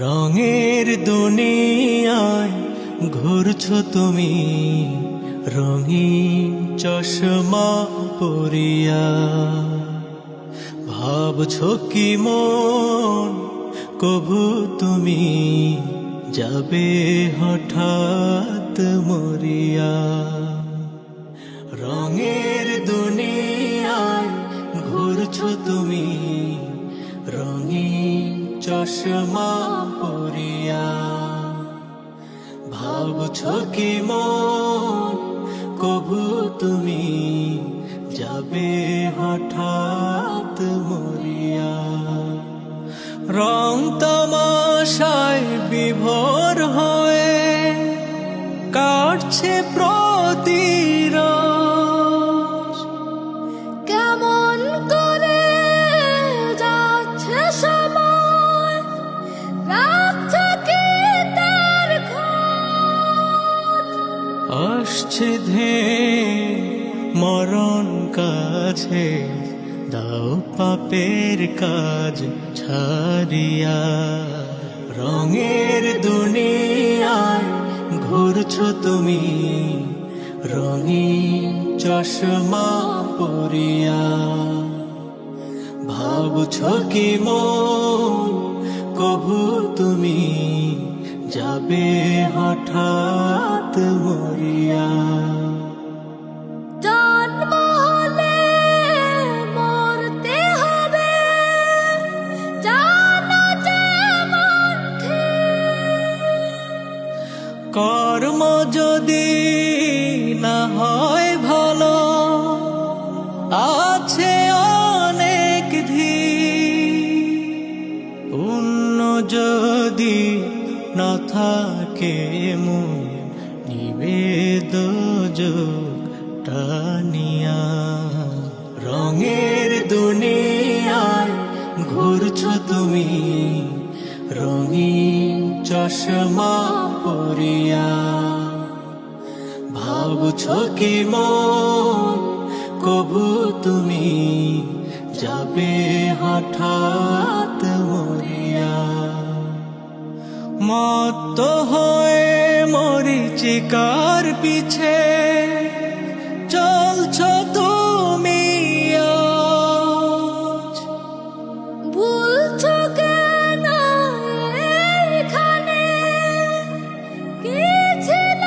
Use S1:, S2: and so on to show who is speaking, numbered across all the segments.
S1: রঙের দুনিয়ায় ঘুরছো তুমি, রঙিন চশমা পরিয়া। ভাবছো কি মন কভু তুমি যাবে হঠাৎ মরিয়া। রঙের দুনিয়ায় ঘুরছো তুমি, রঙিন চশমা পরিয়া। ভাবছো কি মন কভু তুমি যাবে হঠাৎ মরিয়া। রং তামাশায় বিভোর হয়ে কাটছে প্রতি রোজ।
S2: কেমন করে যাচ্ছে সময়, রাখছে কি তার খোঁজ।
S1: আসছে ধে মরণ কাছে, দাও পাপের কাজ ছাড়িয়া। রঙের দুনিয়ায় ঘুরছো তুমি, রঙিন চশমা পরিয়া। ভাবছো কি মন কভু তুমি যাবে হঠাৎ মরিয়া।
S2: জন্ম হলে মরতে হবে, জানো যেমন ঠিক।
S1: কর্ম যদি না হয় ভালো, আছে অনেক দিক। পুণ্য যদি না থাকে মন নিবে দোজক টানিয়া। রঙের দুনিয়ায় ঘুরছো তুমি, রঙিন চশমা পরিয়া। ভাবছো কি মন কভু তুমি যাবে হঠাৎ মরিয়া। মত্ত হয়ে মরিচিকার পিছে চলছো তুমি আজ।
S2: ভুলছো কেন এইখানে, কি ছিল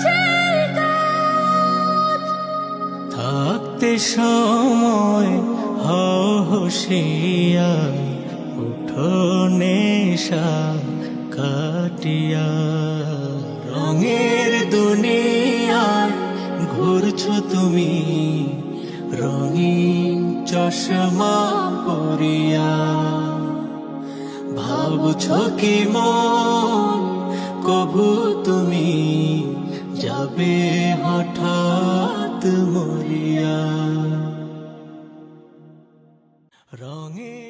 S2: সেই কাজ।
S1: থাকতে সময় হও হুঁশিয়ার, উঠো নেশা কাটিয়া। রঙের দুনিয়ায় ঘুরছো তুমি, রঙিন চশমা পরিয়া। ভাবছো কি মন কভু তুমি যাবে হঠাৎ মরিয়া। রঙের